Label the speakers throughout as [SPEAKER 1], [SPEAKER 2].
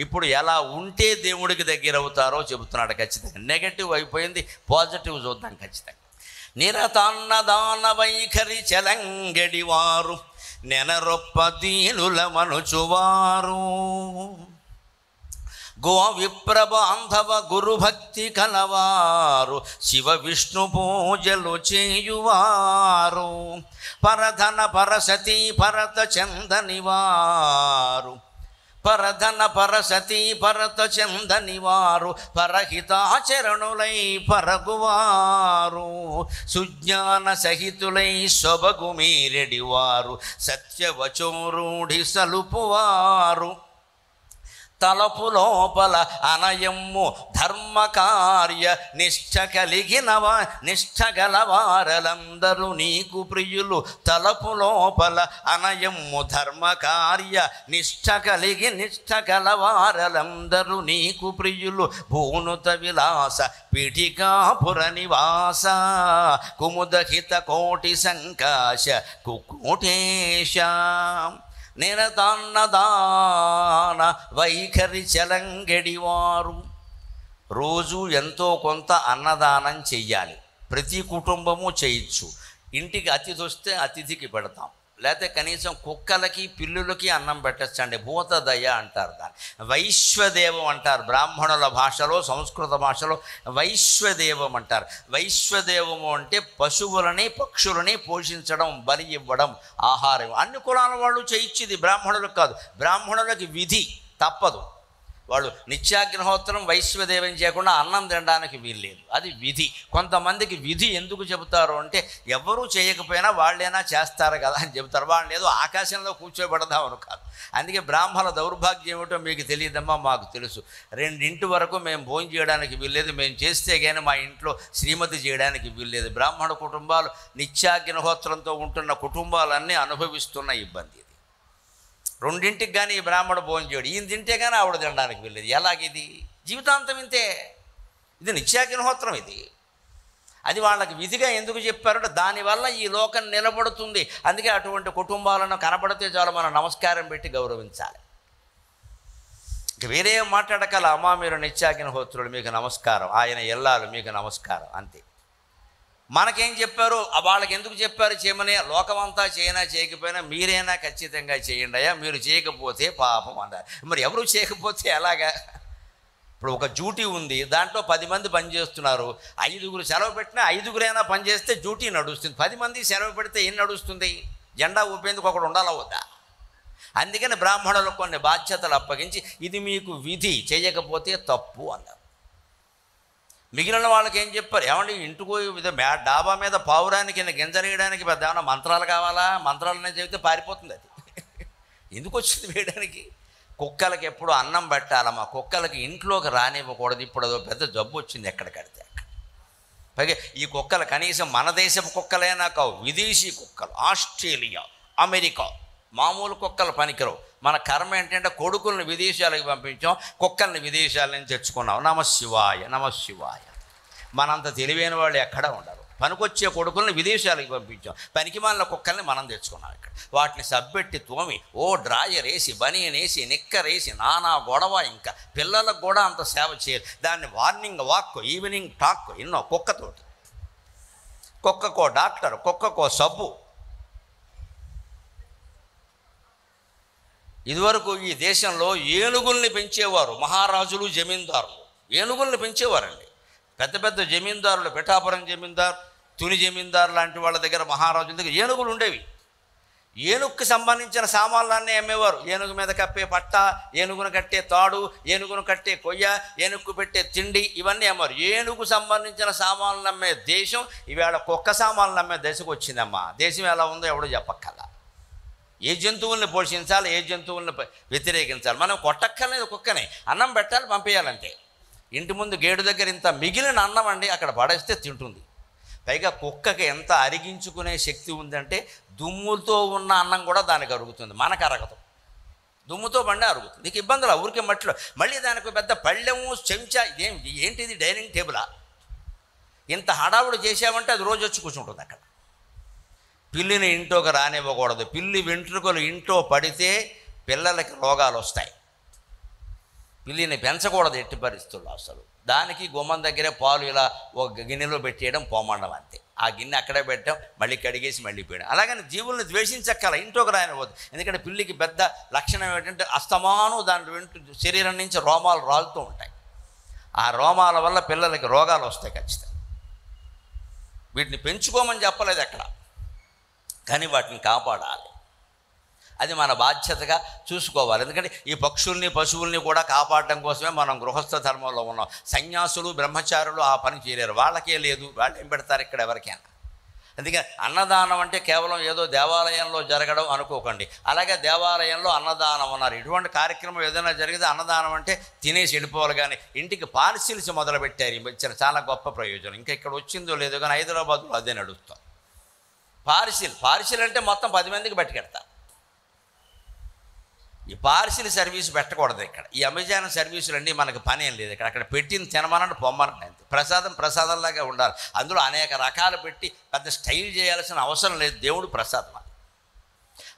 [SPEAKER 1] ఇప్పుడు ఎలా ఉంటే దేవుడికి దగ్గర అవుతారో చెబుతున్నాడు ఖచ్చితంగా. నెగటివ్ అయిపోయింది, పాజిటివ్ చూద్దాం ఖచ్చితంగా. నిరతాన్నదాన వైఖరి చెలంగడివారు, నెనరొప్ప దీనుల మనుచువారు, గో విప్రబాంధవ గురుభక్తి కలవారు, శివ విష్ణు పూజలు చేయువారు, పరధన పరసతీ భరత చందనివారు, పరధన పరసతీ భరత చందనివారు, పరహితాచరణులై పరగువారు, సుజ్ఞాన సహితులై సొబగు మీరెడివారు, సత్యవచోరూఢి సలుపువారు, తలపు లోపల అనయమ్ము ధర్మకార్య నిష్ఠ గలవారలందరూ నీకు ప్రియులు, తలపు లోపల అనయమ్ము ధర్మకార్య నిష్ఠ గలవారలందరూ నీకు ప్రియులు, భూనుత విలాస పీఠికాపుర నివాస, కుముదహిత కోటి సంకాశ కుకోటేశ, నిరతాన్నదాన వైఖరి చెలంగడివారు. రోజు ఎంతో కొంత అన్నదానం చెయ్యాలి. ప్రతి కుటుంబము చేయొచ్చు. ఇంటికి అతిథి వస్తే అతిథికి పెడతాం, లేకపోతే కనీసం కుక్కలకి పిల్లులకి అన్నం పెట్టచ్చండి. భూతదయ అంటారు దాన్ని, వైశ్వదేవం అంటారు బ్రాహ్మణుల భాషలో, సంస్కృత భాషలో వైశ్వదేవం అంటారు. వైశ్వదేవము అంటే పశువులని పక్షులని పోషించడం, బలి ఇవ్వడం, ఆహారం. అన్ని కులాల వాళ్ళు చేయించేది, బ్రాహ్మణులకు కాదు. బ్రాహ్మణులకి విధి తప్పదు, వాళ్ళు నిత్యాగ్నిహోత్రం వైశ్వదేవం చేయకుండా అన్నం తినడానికి వీల్లేదు, అది విధి. కొంతమందికి విధి ఎందుకు చెబుతారు అంటే, ఎవరూ చేయకపోయినా వాళ్ళైనా చేస్తారు కదా అని చెబుతారు. వాళ్ళని ఏదో ఆకాశంలో కూర్చోబెడదామని కాదు. అందుకే బ్రాహ్మణ దౌర్భాగ్యం ఏమిటో మీకు తెలియదమ్మా, మాకు తెలుసు. 2 వరకు మేము భోజనం చేయడానికి వీల్లేదు, మేము చేస్తే కానీ మా ఇంట్లో శ్రీమతి చేయడానికి వీల్లేదు. బ్రాహ్మణ కుటుంబాలు నిత్యాగ్నిహోత్రంతో ఉంటున్న కుటుంబాలన్నీ అనుభవిస్తున్న ఇబ్బంది. 2ంటికి కానీ ఈ బ్రాహ్మణ భోజనం చేయడు, ఈయన తింటే కానీ ఆవిడ తినడానికి వెళ్ళేది. ఎలాగిది? జీవితాంతం ఇంతే. ఇది నిత్యాగ్నిహోత్రం. ఇది అది వాళ్ళకి విధిగా ఎందుకు చెప్పారంటే, దానివల్ల ఈ లోకం నిలబడుతుంది. అందుకే అటువంటి కుటుంబాలను కనబడితే చాలు మనం నమస్కారం పెట్టి గౌరవించాలి. ఇంక వేరే మాట్లాడకల, అమ్మా మీరు నిత్యాగ్నిహోత్రుడు మీకు నమస్కారం, ఆయన ఎల్లాలు మీకు నమస్కారం, అంతే. మనకేం చెప్పారు, వాళ్ళకి ఎందుకు చెప్పారు చేయమని? లోకమంతా చేయనా చేయకపోయినా మీరైనా ఖచ్చితంగా చేయండి అయ్యా, మీరు చేయకపోతే పాపం అన్నారు. మరి ఎవరు చేయకపోతే ఎలాగా? ఇప్పుడు ఒక డ్యూటీ ఉంది, దాంట్లో 10 మంది పనిచేస్తున్నారు. 5 సెలవు పెట్టినా 5 పనిచేస్తే డ్యూటీ నడుస్తుంది. 10 మంది సెలవు పెడితే ఏం నడుస్తుంది? జెండా ఊపేందుకు ఒకడు ఉండాలా వద్దా? అందుకని బ్రాహ్మణులకు కొన్ని బాధ్యతలు అప్పగించి, ఇది మీకు విధి, చేయకపోతే తప్పు అన్నారు. మిగిలిన వాళ్ళకి ఏం చెప్పారు? ఏమండి ఇంటికి డాబా మీద పావురానికి గింజరేయడానికి పెద్ద ఏమన్నా మంత్రాలు కావాలా? మంత్రాలనే చెబితే పారిపోతుంది అది. ఎందుకు వచ్చింది వేయడానికి? కుక్కలకి ఎప్పుడు అన్నం పెట్టాలమ్మా, కుక్కలకి ఇంట్లోకి రానివ్వకూడదు. ఇప్పుడు అదో పెద్ద జబ్బు వచ్చింది ఎక్కడ కడితే అక్కడ. పైగా ఈ కుక్కలు కనీసం మన దేశపు కుక్కలైనా కావు, విదేశీ కుక్కలు, ఆస్ట్రేలియా, అమెరికా. మామూలు కుక్కలు పనికిరావు. మన కర్మ ఏంటంటే కొడుకుల్ని విదేశాలకు పంపించాం, కుక్కల్ని విదేశాల నుంచి తెచ్చుకున్నాం. నమశివాయ నమశివాయ. మనంత తెలివైన వాళ్ళు ఎక్కడా ఉండరు. పనికొచ్చే కొడుకుల్ని విదేశాలకు పంపించాం, పనికిమాలిన కుక్కల్ని మనం తెచ్చుకున్నాం ఇక్కడ. వాటిని సబ్బెట్టి తోమి, డ్రాయర్ వేసి, బనీన్ వేసి, నిక్కర్ వేసి, నానా గొడవ. ఇంకా పిల్లలకు కూడా అంత సేవ చేయాలి. దాన్ని మార్నింగ్ వాక్, ఈవినింగ్ టాక్, ఎన్నో. కుక్కతోటి, కుక్కకో డాక్టర్, కుక్కకో సబ్బు. ఇదివరకు ఈ దేశంలో ఏనుగుల్ని పెంచేవారు మహారాజులు, జమీందారులు. ఏనుగుల్ని పెంచేవారండి. పెద్ద పెద్ద జమీందారులు, పిఠాపురం జమీందారు, తుని జమీందారు లాంటి వాళ్ళ దగ్గర, మహారాజుల దగ్గర ఏనుగులు ఉండేవి. ఏనుగుకి సంబంధించిన సామాన్లన్నీ అమ్మేవారు. ఏనుగు మీద కప్పే పట్ట, ఏనుగును కట్టే తాడు, ఏనుగును కట్టే కొయ్య, ఏనుగుకు పెట్టే తిండి, ఇవన్నీ అమ్మారు. ఏనుగు సంబంధించిన సామాన్లు అమ్మే దేశం ఈవేళ కుక్క సామాన్లు అమ్మే దశకు వచ్చిందమ్మా. దేశం ఎలా ఉందో ఎవడో చెప్పక్కల్లా. ఏ జంతువుల్ని పోషించాలి, ఏ జంతువుల్ని వ్యతిరేకించాలి. మనం కొట్టక్కర్లేదు, కుక్కనే అన్నం పెట్టాలి, పంపేయాలంటే. ఇంటి ముందు గేటు దగ్గర ఇంత మిగిలిన అన్నం అండి అక్కడ పడేస్తే తింటుంది. పైగా కుక్కకి ఎంత అరిగించుకునే శక్తి ఉందంటే, దుమ్ముతో ఉన్న అన్నం కూడా దానికి అరుగుతుంది, మనకు అరగదు. దుమ్ముతో బండి అరుగుతుంది, నీకు ఇబ్బందులు. ఊరికే మట్టిలో మళ్ళీ దానికి పెద్ద పళ్ళెము, చెంచా, ఏంటిది డైనింగ్ టేబులా? ఇంత హడావుడు చేసామంటే అది రోజు వచ్చి కూర్చుంటుంది అక్కడ. పిల్లిని ఇంట్లోకి రానివ్వకూడదు. పిల్లి వెంట్రుకలు ఇంట్లో పడితే పిల్లలకి రోగాలు వస్తాయి. పిల్లిని పెంచకూడదు ఎట్టి పరిస్థితుల్లో అసలు. దానికి గుమ్మం దగ్గరే పాలు ఇలా ఒక గిన్నెలో పెట్టేయడం పోమండం అంతే. ఆ గిన్నె అక్కడే పెట్టాం, మళ్ళీ కడిగేసి మళ్ళీ పోయడం. అలాగని జీవుల్ని ద్వేషించక్కల, ఇంట్లోకి రాయనవద్దు. ఎందుకంటే పిల్లికి పెద్ద లక్షణం ఏంటంటే అస్తమానం దాని వెంట శరీరం నుంచి రోమాలు రాలుతూ ఉంటాయి. ఆ రోమాల వల్ల పిల్లలకి రోగాలు వస్తాయి ఖచ్చితంగా. వీటిని పెంచుకోమని చెప్పలేదు ఎక్కడ, కానీ వాటిని కాపాడాలి. అది మన బాధ్యతగా చూసుకోవాలి. ఎందుకంటే ఈ పక్షుల్ని పశువుల్ని కూడా కాపాడడం కోసమే మనం గృహస్థ ధర్మంలో ఉన్నాం. సన్యాసులు బ్రహ్మచారులు ఆ పని చేయలేరు, వాళ్ళకే లేదు, వాళ్ళు ఏం పెడతారు ఇక్కడ ఎవరికైనా. అందుకని అన్నదానం అంటే కేవలం ఏదో దేవాలయంలో జరగడం అనుకోకండి. అలాగే దేవాలయంలో అన్నదానం అన్నారు. ఇటువంటి కార్యక్రమం ఏదైనా జరిగితే అన్నదానం అంటే తినేసి వెళ్ళిపోవాలి, కానీ ఇంటికి పార్సిల్స్ మొదలుపెట్టారు ఈ మధ్యన. చాలా గొప్ప ప్రయోజనం. ఇంకా ఇక్కడ వచ్చిందో లేదో కానీ హైదరాబాద్లో అదే నడుస్తాం. పార్సిల్ అంటే మొత్తం 10 మందికి పట్టుకెడతారు. ఈ పార్సిల్ సర్వీస్ పెట్టకూడదు ఇక్కడ. ఈ అమెజాన్ సర్వీసులు అండి మనకు పని ఏం లేదు ఇక్కడ. అక్కడ పెట్టింది తినమనంటే పొమ్మనండి అంతే. ప్రసాదంలాగా ఉండాలి. అందులో అనేక రకాలు పెట్టి పెద్ద స్టైల్ చేయాల్సిన అవసరం లేదు. దేవుడు ప్రసాదం అది.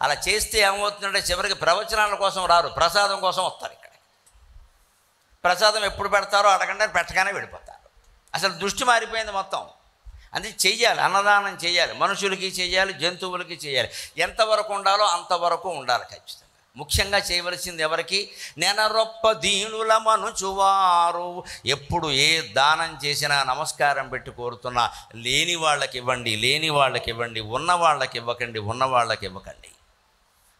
[SPEAKER 1] అలా చేస్తే ఏమవుతుందంటే చివరికి ప్రవచనాల కోసం రారు, ప్రసాదం కోసం వస్తారు ఇక్కడ. ప్రసాదం ఎప్పుడు పెడతారో అడగండి, పెట్టగానే వెళ్ళిపోతారు. అసలు దృష్టి మారిపోయింది మొత్తం. అది చెయ్యాలి, అన్నదానం చేయాలి, మనుషులకి చేయాలి, జంతువులకి చేయాలి. ఎంతవరకు ఉండాలో అంతవరకు ఉండాలి ఖచ్చితంగా. ముఖ్యంగా చేయవలసింది ఎవరికి? నెనరొప్ప దీనుల మనుచువారు. ఎప్పుడు ఏ దానం చేసినా నమస్కారం పెట్టి కోరుతున్నా, లేని వాళ్ళకి ఇవ్వండి, లేని వాళ్ళకి ఇవ్వండి, ఉన్న వాళ్ళకి ఇవ్వకండి, ఉన్న వాళ్ళకి ఇవ్వకండి.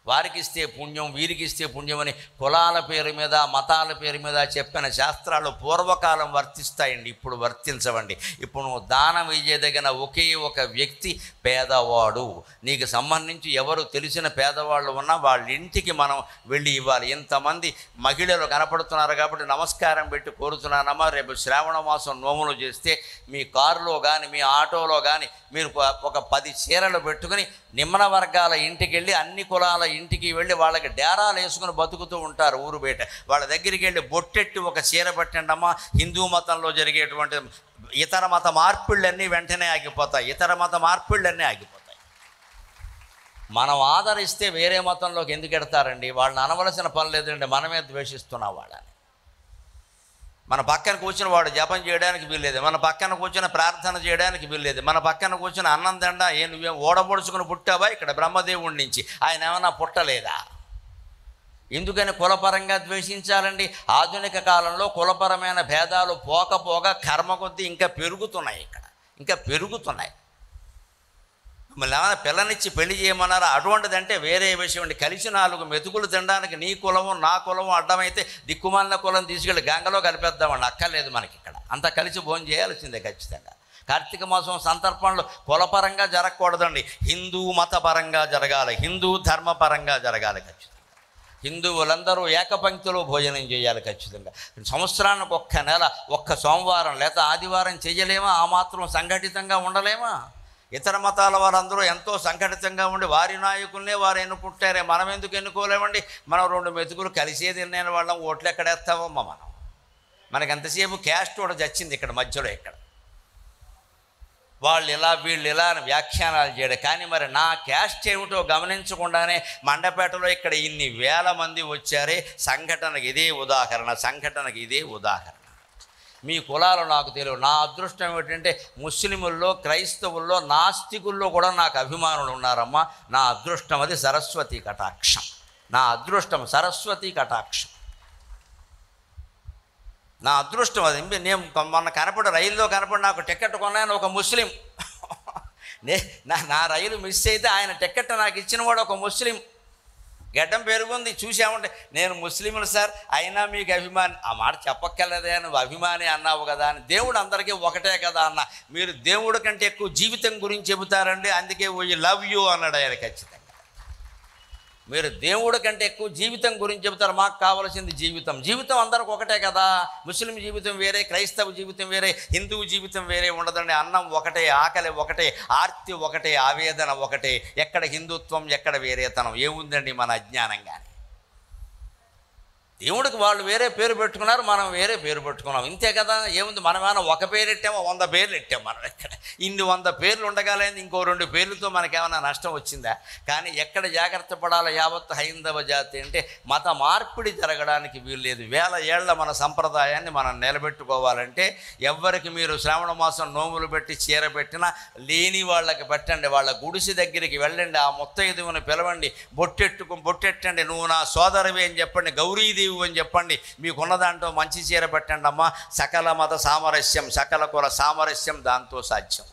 [SPEAKER 1] వారికి ఇస్తే పుణ్యం, వీరికి ఇస్తే పుణ్యం అని కులాల పేరు మీద మతాల పేరు మీద చెప్పిన శాస్త్రాలు పూర్వకాలం వర్తిస్తాయండి, ఇప్పుడు వర్తించవండి. ఇప్పుడు నువ్వు దానం ఇయ్యదగిన ఒకే ఒక వ్యక్తి పేదవాడు. నీకు సంబంధించి ఎవరు తెలిసిన పేదవాళ్ళు ఉన్నా వాళ్ళ ఇంటికి మనం వెళ్ళి ఇవ్వాలి. ఇంతమంది మహిళలు కనపడుతున్నారు కాబట్టి నమస్కారం పెట్టి కోరుతున్నానమ్మా, రేపు శ్రావణ మాసం నోములు చేస్తే మీ కారులో కానీ మీ ఆటోలో కానీ మీరు ఒక 10 చీరలు పెట్టుకుని నిమ్న వర్గాల ఇంటికి వెళ్ళి, అన్ని కులాల ఇంటికి వెళ్ళి వాళ్ళకి డేరాలు వేసుకుని బతుకుతూ ఉంటారు ఊరు బయట. వాళ్ళ దగ్గరికి వెళ్ళి బొట్టెట్టి ఒక చీర పెట్టండి అమ్మా. హిందూ మతంలో జరిగేటువంటి ఇతర మత మార్పిళ్ళన్నీ వెంటనే ఆగిపోతాయి. మనం ఆదరిస్తే వేరే మతంలోకి ఎందుకు ఎడతారండి? వాళ్ళని అనవలసిన పని లేదండి, మనమే ద్వేషిస్తున్నాం వాళ్ళని. మన పక్కన కూర్చుని వాడు జపం చేయడానికి వీల్లేదు, మన పక్కన కూర్చుని ప్రార్థన చేయడానికి వీల్లేదు, మన పక్కన కూర్చుని అన్నం తిండా నువ్వేం ఓడబొడుచుకుని పుట్టావా ఇక్కడ బ్రహ్మదేవుడి నుంచి? ఆయన ఏమన్నా పుట్టలేదా? ఎందుకని కులపరంగా ద్వేషించాలండి? ఆధునిక కాలంలో కులపరమైన భేదాలు పోకపోగా కర్మ కొద్దీ ఇంకా పెరుగుతున్నాయి. మళ్ళీ ఏమైనా పిల్లనిచ్చి పెళ్లి చేయమన్నారా? అటువంటిదంటే వేరే విషయం అండి. కలిసి 4 మెతుకులు తినడానికి నీ కులము నా కులము అడ్డమైతే దిక్కుమాలిన కులం తీసుకెళ్ళి గంగలో కలిపేద్దామండి. అక్కర్లేదు మనకి ఇక్కడ. అంతా కలిసి భోజనం చేయాల్సిందే ఖచ్చితంగా. కార్తీక మాసం సందర్భంలో కులపరంగా జరగకూడదండి, హిందూ మతపరంగా జరగాలి, హిందూ ధర్మపరంగా జరగాలి ఖచ్చితంగా. హిందువులందరూ ఏకపంక్తిలో భోజనం చేయాలి ఖచ్చితంగా. సంవత్సరానికి ఒక్క నెల, ఒక్క సోమవారం లేదా ఆదివారం చేయలేమా? ఆ మాత్రం సంఘటితంగా ఉండలేమా? ఇతర మతాల వారందరూ ఎంతో సంఘటితంగా ఉండి వారి నాయకుల్నే వారు ఎన్నుకుంటారే, మనం ఎందుకు ఎన్నుకోలేమండి? మనం 2 మెతుకులు కలిసే తిన్న వాళ్ళం ఓట్లు ఎక్కడేస్తామమ్మా మనం? మనకి ఎంతసేపు క్యాస్ట్ కూడా చచ్చింది ఇక్కడ మధ్యలో. ఇక్కడ వాళ్ళు ఇలా వీళ్ళు ఇలా అని వ్యాఖ్యానాలు చేయడం. కానీ మరి నా క్యాస్ట్ ఏమిటో గమనించకుండానే మండపేటలో ఇక్కడ ఇన్ని వేల మంది వచ్చారే. సంఘటనకి ఇదే ఉదాహరణ. మీ కులాలు నాకు తెలియదు. నా అదృష్టం ఏమిటంటే ముస్లిముల్లో, క్రైస్తవుల్లో, నాస్తికుల్లో కూడా నాకు అభిమానులు ఉన్నారమ్మా. నా అదృష్టం అది సరస్వతి కటాక్షం. నా అదృష్టం అది. నేను మొన్న రైల్లో కనపడి నాకు టికెట్ కొన్నాను ఒక ముస్లిం. నా రైలు మిస్ అయితే ఆయన టికెట్ నాకు ఇచ్చిన వాడు ఒక ముస్లిం. గడ్డం పెరుగుంది, చూసామంటే నేను ముస్లింలు సార్, అయినా మీకు అభిమాని. ఆ మాట చెప్పక్కర్లేదే, నువ్వు అభిమాని అన్నావు కదా అని. దేవుడు అందరికీ ఒకటే కదా అన్న. మీరు దేవుడి కంటే ఎక్కువ జీవితం గురించి చెబుతారండి, అందుకే వీ లవ్ యూ అన్నాడు ఆయన ఖచ్చితంగా. మీరు దేవుడి కంటే ఎక్కువ జీవితం గురించి చెబుతారు. మాకు కావాల్సింది జీవితం అందరికి ఒకటే కదా. ముస్లిం జీవితం వేరే, క్రైస్తవ జీవితం వేరే, హిందువు జీవితం వేరే ఉండదండి. అన్నం ఒకటే, ఆకలి ఒకటే, ఆర్తి ఒకటే, ఆవేదన ఒకటే. ఎక్కడ హిందుత్వం, ఎక్కడ వేరేతనం? ఏముందండి మన అజ్ఞానం? కానీ దేవుడికి వాళ్ళు వేరే పేరు పెట్టుకున్నారు, మనం వేరే పేరు పెట్టుకున్నాం, ఇంతే కదా. ఏముంది, మనమేమైనా ఒక పేరు ఎట్టామో 100 పేర్లు ఎట్టాం. మనం ఎక్కడ ఇన్ని 100 పేర్లు ఉండగలేదు, ఇంకో 2 పేర్లతో మనకేమైనా నష్టం వచ్చిందా? కానీ ఎక్కడ జాగ్రత్త పడాలో యావత్ హైందవ జాతి అంటే మత మార్పిడి జరగడానికి వీల్లేదు. వేల ఏళ్ల మన సంప్రదాయాన్ని మనం నిలబెట్టుకోవాలంటే ఎవ్వరికి మీరు శ్రావణ మాసం నోములు పెట్టి చీర పెట్టినా లేని వాళ్ళకి పెట్టండి, వాళ్ళ గుడిసి దగ్గరికి వెళ్ళండి, ఆ ముత్తైదువుని పిలవండి, బొట్టెట్టండి, నువ్వు నా సోదరివి అని చెప్పండి, గౌరీదేవి అని చెప్పండి, మీకున్న దాంట్లో మంచి చీర పెట్టండి అమ్మా. సకల మత సామరస్యం, సకల కుల సామరస్యం దాంతో సాధ్యం.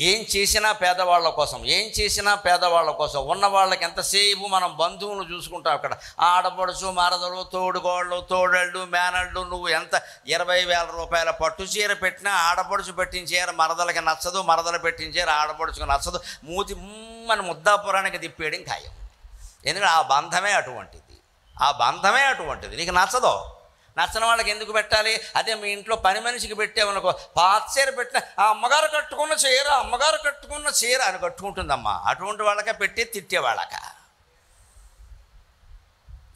[SPEAKER 1] ఏం చేసినా పేదవాళ్ళ కోసం, ఏం చేసినా పేదవాళ్ళ కోసం. ఉన్న వాళ్ళకి ఎంతసేపు మనం బంధువులు చూసుకుంటాం. అక్కడ ఆడపడుచు, మరదలు, తోడుగోళ్ళు, తోడళ్ళు, మేనళ్ళు. నువ్వు ఎంత 20,000 రూపాయల పట్టు చీర పెట్టినా ఆడపడుచు పెట్టిన చీర మరదలకి నచ్చదు, మరదలు పెట్టిన చీర ఆడపడుచుకు నచ్చదు. మూతి మన ముద్దాపురానికి తిప్పేయడం ఖాయం. ఎందుకంటే ఆ బంధమే అటువంటిది. నీకు నచ్చదో, నచ్చని వాళ్ళకి ఎందుకు పెట్టాలి? అదే మీ ఇంట్లో పని మనిషికి పెట్టామనుకో, పాత చీర పెట్టిన అమ్మగారు కట్టుకున్న చీర అని కట్టుకుంటుందమ్మా. అటువంటి వాళ్ళకే పెట్టి తిట్టేవాళ్ళక.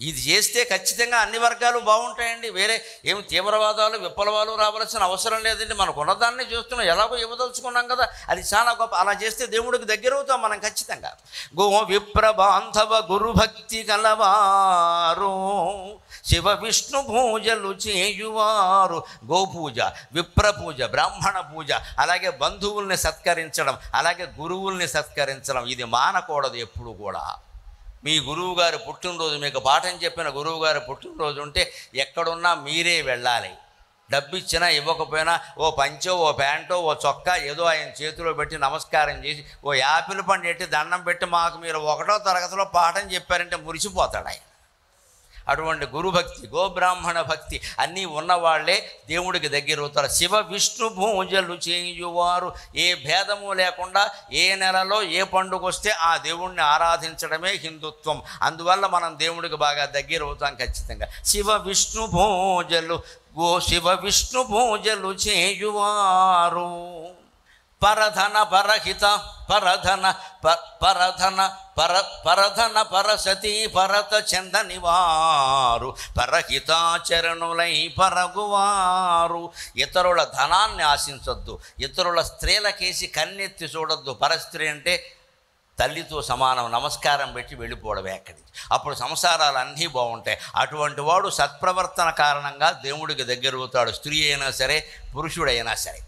[SPEAKER 1] ఇది చేస్తే ఖచ్చితంగా అన్ని వర్గాలు బాగుంటాయండి. వేరే ఏమి తీవ్రవాదాలు, విప్లవాలు రావాల్సిన అవసరం లేదండి. మనకు ఉన్నదాన్ని చూస్తున్నాం, ఎలాగో ఇవ్వదలుచుకున్నాం కదా, అది చాలా గొప్ప. అలా చేస్తే దేవుడికి దగ్గర అవుతాం మనం ఖచ్చితంగా. గో విప్ర బాంధవ గురుభక్తి కలవారు, శివ విష్ణు పూజలు చేయువారు. గోపూజ, విప్రపూజ, బ్రాహ్మణ పూజ, అలాగే బంధువుల్ని సత్కరించడం, అలాగే గురువుల్ని సత్కరించడం, ఇది మానకూడదు ఎప్పుడు కూడా. మీ గురువుగారు పుట్టినరోజు, మీకు పాఠం చెప్పిన గురువుగారు పుట్టినరోజు ఉంటే ఎక్కడున్నా మీరే వెళ్ళాలి. డబ్బు ఇచ్చినా ఇవ్వకపోయినా ఓ పంచో, ఓ ప్యాంటో, ఓ చొక్కా ఏదో ఆయన చేతిలో పెట్టి నమస్కారం చేసి ఓ యాపిల్ పండు ఎట్టి దండం పెట్టి మాకు మీరు 1వ తరగతిలో పాఠం చెప్పారంటే మురిసిపోతాడు ఆయన. అటువంటి గురుభక్తి, గోబ్రాహ్మణ భక్తి అన్నీ ఉన్నవాళ్లే దేవుడికి దగ్గర అవుతారు. శివ విష్ణు పూజలు చేయువారు. ఏ భేదము లేకుండా ఏ నెలలో ఏ పండుగ వస్తే ఆ దేవుణ్ణి ఆరాధించడమే హిందుత్వం. అందువల్ల మనం దేవుడికి బాగా దగ్గర అవుతాం ఖచ్చితంగా. శివ విష్ణు పూజలు చేయువారు. పరధన పరహిత పరధన పరసతి పరత చందని వారు, పరహితాచరణులై పరగువారు. ఇతరుల ధనాన్ని ఆశించొద్దు, ఇతరుల స్త్రీలకేసి కన్నెత్తి చూడొద్దు. పరస్త్రీ అంటే తల్లితో సమానం, నమస్కారం పెట్టి వెళ్ళిపోవడమే అక్కడి. అప్పుడు సంసారాలు అన్నీ బాగుంటాయి. అటువంటి వాడు సత్ప్రవర్తన కారణంగా దేవుడికి దగ్గర అవుతాడు, స్త్రీ అయినా సరే పురుషుడైనా సరే.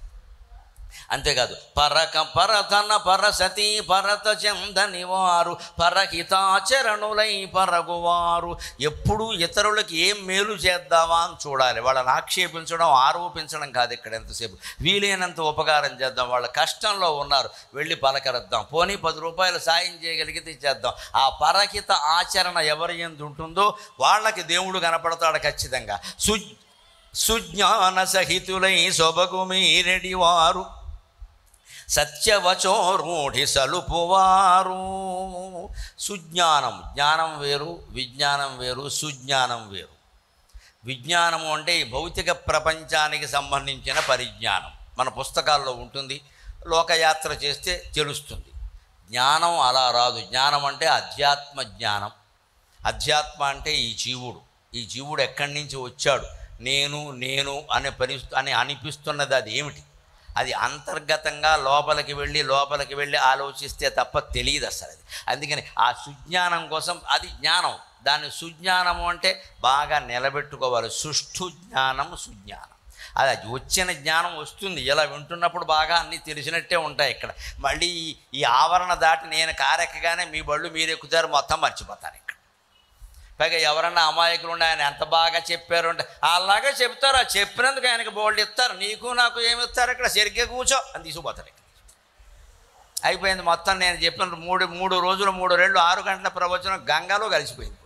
[SPEAKER 1] అంతేకాదు, పరధన పరసతి పరత చందని వారు, పరహితాచరణులై పరగువారు. ఎప్పుడూ ఇతరులకి ఏం మేలు చేద్దామా అని చూడాలి. వాళ్ళని ఆక్షేపించడం, ఆరోపించడం కాదు. ఇక్కడ ఎంతసేపు వీలైనంత ఉపకారం చేద్దాం. వాళ్ళ కష్టంలో ఉన్నారు, వెళ్ళి పలకరిద్దాం. పోనీ 10 రూపాయలు సాయం చేయగలిగితే చేద్దాం. ఆ పరహిత ఆచరణ ఎవరి యందు ఉంటుందో వాళ్ళకి దేవుడు కనపడతాడు ఖచ్చితంగా. సుజ్ఞాన సహితులై సొబగు మీరెడివారు, సత్యవచోరూఢి సలుపువారు. సుజ్ఞానం, జ్ఞానం వేరు, విజ్ఞానం వేరు, సుజ్ఞానం వేరు. విజ్ఞానము అంటే ఈ భౌతిక ప్రపంచానికి సంబంధించిన పరిజ్ఞానం, మన పుస్తకాల్లో ఉంటుంది, లోకయాత్ర చేస్తే తెలుస్తుంది. జ్ఞానం అలా రాదు. జ్ఞానం అంటే అధ్యాత్మ జ్ఞానం. అధ్యాత్మ అంటే ఈ జీవుడు ఎక్కడి నుంచి వచ్చాడు, నేను అని అనిపిస్తున్నది అది ఏమిటి? అది అంతర్గతంగా లోపలికి వెళ్ళి ఆలోచిస్తే తప్ప తెలియదు అసలు అది. అందుకని ఆ సుజ్ఞానం కోసం అది జ్ఞానం. దాన్ని సుజ్ఞానము అంటే బాగా నిలబెట్టుకోవాలి. సుష్ఠు జ్ఞానం, సుజ్ఞానం. అది వచ్చిన జ్ఞానం వస్తుంది, ఇలా వింటున్నప్పుడు బాగా అన్నీ తెలిసినట్టే ఉంటాయి. ఇక్కడ మళ్ళీ ఈ ఆవరణ దాటి నేను కారెక్కగానే మీ బళ్ళు మీరు ఎక్కుతారు, మొత్తం మర్చిపోతారు. ఇక్కడ పైగా ఎవరన్నా అమాయకులు ఉండి ఆయన ఎంత బాగా చెప్పారు అంటే అలాగే చెప్తారు. ఆ చెప్పినందుకు ఆయనకి బోల్డ్ ఇస్తారు. నీకు నాకు ఏమి ఇస్తారు? ఇక్కడ సరిగ్గా కూర్చో అని తీసుకుపోతారు. ఇక్కడ అయిపోయింది మొత్తం. నేను చెప్పిన 3 రోజులు 3 రెళ్ళు 6 గంటల ప్రవచనం గంగాలో కలిసిపోయింది.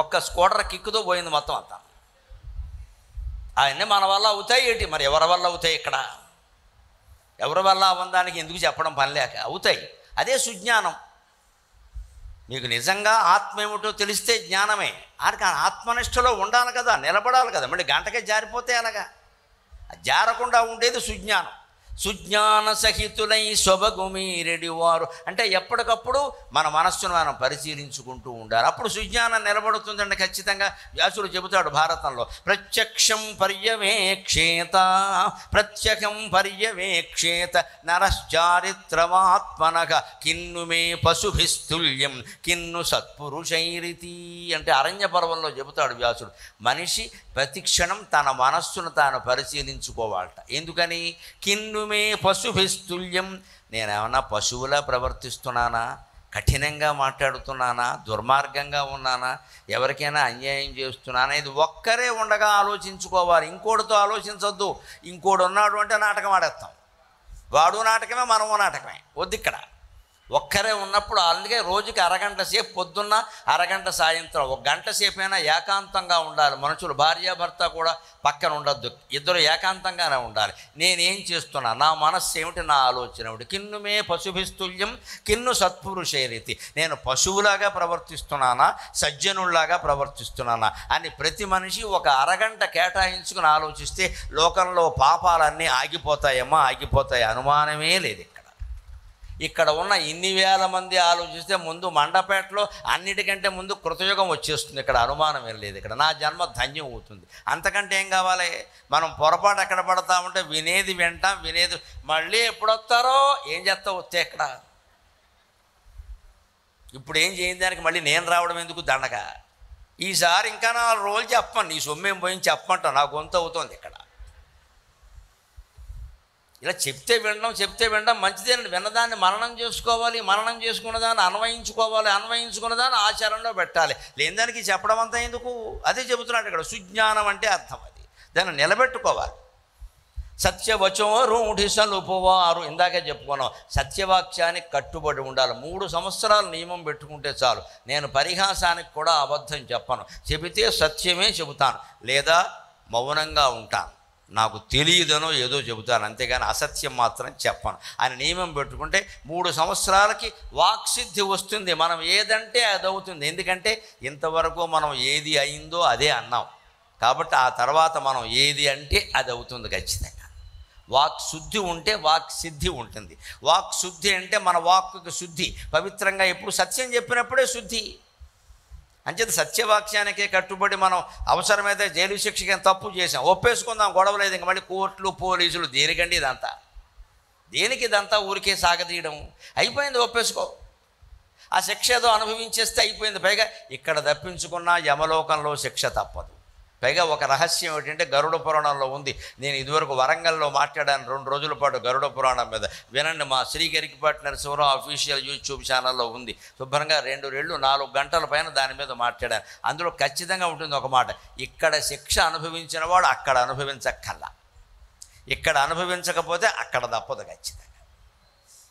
[SPEAKER 1] ఒక్క స్కూటర్ కిక్కుతో పోయింది మొత్తం అంతా. అవన్నీ మన వల్ల అవుతాయి ఏంటి? మరి ఎవరి వల్ల అవుతాయి? ఇక్కడ ఎవరి వల్ల అవ్వడానికి ఎందుకు చెప్పడం పని లేక అవుతాయి. అదే సుజ్ఞానం. మీకు నిజంగా ఆత్మ ఏమిటో తెలిస్తే జ్ఞానమే. ఆడికి ఆత్మనిష్టలో ఉండాలి కదా, నిలబడాలి కదా. మళ్ళీ గంటకే జారిపోతే అలాగా జారకుండా ఉండేది సుజ్ఞానం. సుజ్ఞాన సహితులై సొబగుమీరెడివారు. అంటే ఎప్పటికప్పుడు మన మనస్సును మనం పరిశీలించుకుంటూ ఉండాలి. అప్పుడు సుజ్ఞానం నిలబడుతుందండి ఖచ్చితంగా. వ్యాసుడు చెబుతాడు భారతంలో, ప్రత్యక్షం పర్యవేక్షేత ప్రత్యక్షం పర్యవేక్షేత నరశ్చారిత్రమాత్మనః కిన్ను మే పశుభిస్తుల్యం కిన్ను సత్పురుషైరితి. అంటే అరణ్య పర్వంలో చెబుతాడు వ్యాసుడు, మనిషి ప్రతిక్షణం తన మనస్సును తాను పరిశీలించుకోవాలట. ఎందుకని? కిన్ను మే పశుభిస్తుల్యం, నేనేమన్నా పశువులా ప్రవర్తిస్తున్నానా, కఠినంగా మాట్లాడుతున్నానా, దుర్మార్గంగా ఉన్నానా, ఎవరికైనా అన్యాయం చేస్తున్నానా, ఇది ఒక్కరే ఉండగా ఆలోచించుకోవాలి. ఇంకోటితో ఆలోచించొద్దు. ఇంకోటి ఉన్నాడు అంటే నాటకం ఆడేస్తాం. వాడు నాటకమే, మనము నాటకమే. వద్దు ఇక్కడ. ఒక్కరే ఉన్నప్పుడు అందుకే రోజుకి అరగంట సేపు పొద్దున్న, అరగంట సాయంత్రం, ఒక గంట సేపైనా ఏకాంతంగా ఉండాలి మనుషులు. భార్యాభర్త కూడా పక్కన ఉండొద్దు, ఇద్దరు ఏకాంతంగానే ఉండాలి. నేనేం చేస్తున్నా, నా మనస్సు ఏమిటి, నా ఆలోచన ఏమిటి. కిన్ను మే పశుభిస్తుల్యం కిన్ను సత్పురుషైరితి, నేను పశువులాగా ప్రవర్తిస్తున్నానా, సజ్జనుల్లాగా ప్రవర్తిస్తున్నానా అని ప్రతి మనిషి ఒక అరగంట కేటాయించుకుని ఆలోచిస్తే లోకంలో పాపాలన్నీ ఆగిపోతాయమ్మా, ఆగిపోతాయి. అనుమానమే లేదు. ఇక్కడ ఉన్న ఇన్ని వేల మంది ఆలోచిస్తే ముందు మండపేటలో అన్నిటికంటే ముందు కృతయుగం వచ్చేస్తుంది. ఇక్కడ అనుమానం ఏం లేదు. ఇక్కడ నా జన్మ ధన్యం అవుతుంది. అంతకంటే ఏం కావాలి? మనం పొరపాటు ఎక్కడ పడతామంటే వినేది వింటాం, వినేది మళ్ళీ ఎప్పుడు వస్తారో ఏం చేస్తా వస్తే ఎక్కడ. ఇప్పుడు ఏం చేయని దానికి మళ్ళీ నేను రావడం ఎందుకు దండగా. ఈసారి ఇంకా 4 రోజులు చెప్పను, నీ సొమ్మేం పోయింది చెప్పమంటావు, నా గొంతు అవుతుంది ఇక్కడ. ఇలా చెప్తే వినడం మంచిదేనండి. విన్నదాన్ని మననం చేసుకోవాలి, మననం చేసుకున్న దాన్ని అన్వయించుకోవాలి, అన్వయించుకున్న దాన్ని ఆచరణలో పెట్టాలి. లేని దానికి చెప్పడం అంతా ఎందుకు? అదే చెబుతున్నాడు ఇక్కడ. సుజ్ఞానం అంటే అర్థం అది, దాన్ని నిలబెట్టుకోవాలి. సత్యవచో రూఢి సలుపువారు, ఇందాకే చెప్పుకున్నాం. సత్యవాక్యానికి కట్టుబడి ఉండాలి. 3 సంవత్సరాలు నియమం పెట్టుకుంటే చాలు. నేను పరిహాసానికి కూడా అబద్ధం చెప్పను, చెబితే సత్యమే చెబుతాను, లేదా మౌనంగా ఉంటాను. నాకు తెలియదనో ఏదో చెబుతాను, అంతేగాని అసత్యం మాత్రం చెప్పను అని నియమం పెట్టుకుంటే 3 సంవత్సరాలకి వాక్సిద్ధి వస్తుంది. మనం ఏదంటే అది అవుతుంది. ఎందుకంటే ఇంతవరకు మనం ఏది అయిందో అదే అన్నాం కాబట్టి ఆ తర్వాత మనం ఏది అంటే అది అవుతుంది ఖచ్చితంగా. వాక్ శుద్ధి ఉంటే వాక్ సిద్ధి ఉంటుంది. వాక్ శుద్ధి అంటే మన వాక్కు శుద్ధి, పవిత్రంగా ఎప్పుడు సత్యం చెప్పినప్పుడే శుద్ధి. అంచేత సత్యవాక్యానికే కట్టుబడి మనం అవసరమైతే జైలు శిక్షకి తప్పు చేసాం ఒప్పేసుకుందాం, గొడవలేదు. ఇంక మళ్ళీ కోర్టులు పోలీసులు దేనికండి ఇదంతా? దేనికి ఇదంతా? ఊరికే సాగతీయడం. అయిపోయింది, ఒప్పేసుకో. ఆ శిక్ష ఏదో అనుభవించేస్తే అయిపోయింది. పైగా ఇక్కడ తప్పించుకున్న యమలోకంలో శిక్ష తప్పదు. పైగా ఒక రహస్యం ఏంటంటే గరుడ పురాణంలో ఉంది. నేను ఇదివరకు వరంగల్లో మాట్లాడాను 2 రోజుల పాటు గరుడ పురాణం మీద. వినండి, మా శ్రీ గరికపాటి నరసింహరావు అఫీషియల్ యూట్యూబ్ ఛానల్లో ఉంది. శుభ్రంగా 4 గంటల పైన దాని మీద మాట్లాడాను. అందులో ఖచ్చితంగా ఉంటుంది ఒక మాట, ఇక్కడ శిక్ష అనుభవించిన వాడు అక్కడ అనుభవించక్కల్లా, ఇక్కడ అనుభవించకపోతే అక్కడ తప్పదు ఖచ్చితంగా.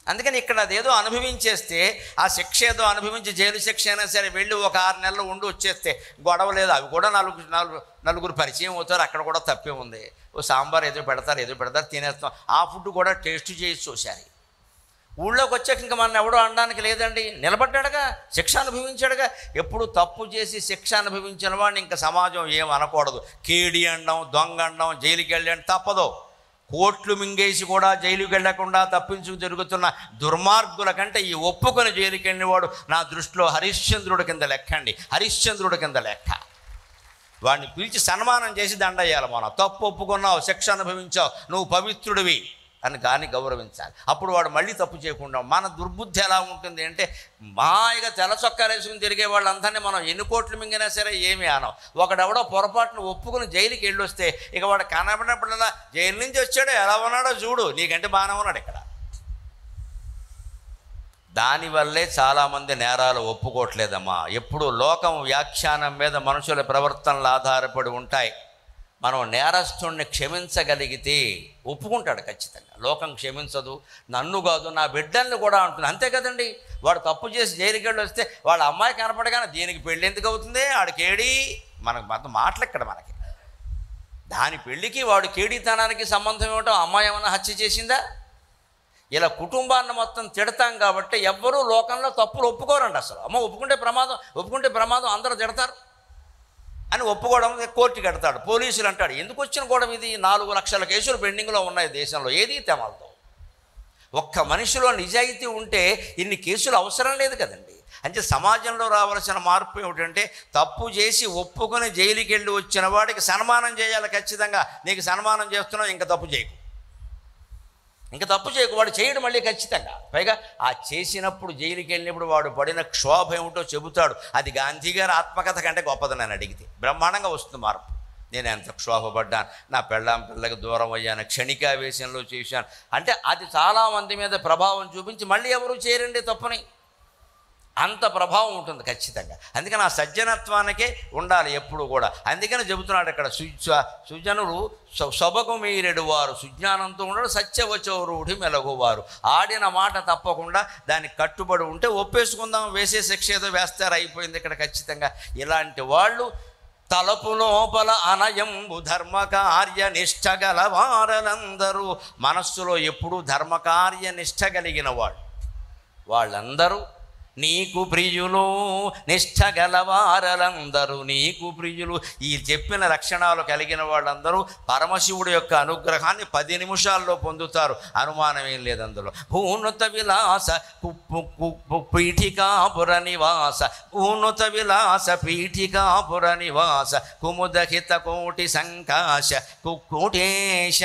[SPEAKER 1] అందుకని ఇక్కడ అదేదో అనుభవించేస్తే ఆ శిక్ష ఏదో అనుభవించి జైలు శిక్ష అయినా సరే వెళ్ళి ఒక 6 నెలలు ఉండి వచ్చేస్తే గొడవ లేదు. అవి కూడా నలుగురు పరిచయం అవుతారు, అక్కడ కూడా తప్పే ఉంది. ఓ సాంబార్ ఏదో పెడతారు తినేస్తాం. ఆ ఫుడ్ కూడా టేస్ట్ చేసి చూశారు. ఊళ్ళోకి వచ్చాక ఇంకా మన ఎవడో అనడానికి లేదండి. నిలబడ్డాడుగా, శిక్ష అనుభవించాడుగా. ఎప్పుడు తప్పు చేసి శిక్ష అనుభవించిన వాడిని ఇంకా సమాజం ఏం అనకూడదు. కేడి అనడం, దొంగ అనడం, జైలుకి వెళ్ళడం తప్పదు. కోట్లు మింగేసి కూడా జైలుకి వెళ్లకుండా తప్పించుకు తిరుగుతున్న దుర్మార్గుల కంటే ఈ ఒప్పుకొని జైలుకి వెళ్ళినవాడు నా దృష్టిలో హరిశ్చంద్రుడి కింద లెక్క అండి, హరిశ్చంద్రుడి కింద లెక్క. వాడిని పిలిచి సన్మానం చేసి దండయ్యాలి. మనం తప్పు ఒప్పుకున్నావు, శిక్ష అనుభవించావు, నువ్వు పవిత్రుడివి అని కానీ గౌరవించాలి. అప్పుడు వాడు మళ్ళీ తప్పు చేయకుండా. మన దుర్బుద్ధి ఎలా ఉంటుంది అంటే మాయిగా తెల్ల చొక్కాలు వేసుకుని తిరిగే వాళ్ళందరినీ మనం ఎన్ని కోట్లు మింగినా సరే ఏమీ అనం. ఒకడెవడో పొరపాటును ఒప్పుకుని జైలుకి వెళ్ళొస్తే ఇక వాడు కనబడినప్పుడల్లా జైలు నుంచి వచ్చాడో ఎలా ఉన్నాడో చూడు, నీకంటే బాగానే ఉన్నాడు ఇక్కడ. దానివల్లే చాలామంది నేరాలు ఒప్పుకోవట్లేదమ్మా. ఎప్పుడు లోకం వ్యాఖ్యానం మీద మనుషుల ప్రవర్తనలు ఆధారపడి ఉంటాయి. మనం నేరస్తుడిని క్షమించగలిగితే ఒప్పుకుంటాడు ఖచ్చితంగా. లోకం క్షమించదు, నన్ను కాదు నా బిడ్డల్ని కూడా అంటుంది. అంతే కదండి. వాడు తప్పు చేసి జైలుకి వెళ్ళి వస్తే వాళ్ళ అమ్మాయి కనపడగానే దీనికి పెళ్ళి ఎందుకు అవుతుంది, ఆడికేడి మనకు మొత్తం మాటలు ఇక్కడ మనకి. దాని పెళ్ళికి వాడు కేడీతనానికి సంబంధం ఏమిటో, అమ్మాయి ఏమన్నా హత్య చేసిందా? ఇలా కుటుంబాన్ని మొత్తం తిడతాం కాబట్టి ఎవ్వరూ లోకంలో తప్పులు ఒప్పుకోరండి అసలు. అమ్మ ఒప్పుకుంటే ప్రమాదం అందరూ తిడతారు అని ఒప్పుకోవడం కోర్టుకి కడతాడు. పోలీసులు అంటాడు ఎందుకు వచ్చిన గొడవ ఇది, 4 లక్షల కేసులు పెండింగ్లో ఉన్నాయి దేశంలో, ఏది తెమలతో. ఒక్క మనిషిలో నిజాయితీ ఉంటే ఇన్ని కేసులు అవసరం లేదు కదండి. అంటే సమాజంలో రావాల్సిన మార్పు ఏమిటంటే తప్పు చేసి ఒప్పుకొని జైలుకి వెళ్ళి వచ్చిన వాడికి సన్మానం చేయాలి ఖచ్చితంగా. నీకు సన్మానం చేస్తున్నావు, ఇంకా తప్పు చేయకు, వాడు చేయడం మళ్ళీ ఖచ్చితంగా. పైగా ఆ చేసినప్పుడు జైలుకి వెళ్ళినప్పుడు వాడు పడిన క్షోభ ఏమిటో చెబుతాడు. అది గాంధీ గారి ఆత్మకథ కంటే గొప్పదని నేను అడిగితే బ్రహ్మాండంగా వస్తుంది మార్పు. నేను ఎంత క్షోభపడ్డాను, నా పిల్లకి దూరం అయ్యాను, క్షణికావేశంలో చేశాను అంటే అది చాలామంది మీద ప్రభావం చూపించి మళ్ళీ ఎవరు చేయరండి తప్పని. అంత ప్రభావం ఉంటుంది ఖచ్చితంగా. అందుకని ఆ సజ్జనత్వానికే ఉండాలి ఎప్పుడు కూడా. అందుకని చెబుతున్నాడు ఇక్కడ సుజనులు సొబగు మీరెడు వారు, సుజ్ఞానంతో ఉండడు, సత్యవచౌరుడి మెలగువారు. ఆడిన మాట తప్పకుండా దానికి కట్టుబడి ఉంటే ఒప్పేసుకుందాం, వేసే శిక్ష ఏదో వేస్తారు, అయిపోయింది ఇక్కడ ఖచ్చితంగా. ఇలాంటి వాళ్ళు తలపు లోపల అనయంబు ధర్మకార్య నిష్ఠ గలవారలందరూ, మనస్సులో ఎప్పుడూ ధర్మకార్య నిష్ఠ కలిగిన వాళ్ళందరూ నీకు ప్రియులు, నిష్ఠ గలవారలందరూ నీకు ప్రియులు. ఈ చెప్పిన లక్షణాలు కలిగిన వాళ్ళందరూ పరమశివుడి యొక్క అనుగ్రహాన్ని 10 నిమిషాల్లో పొందుతారు, అనుమానం ఏం లేదు అందులో. భూనుత విలాస పీఠికాపుర నివాస, భూనుత విలాస పీఠికాపుర నివాస, కుముదహిత కోటి సంకాశ కుక్కుటేశ.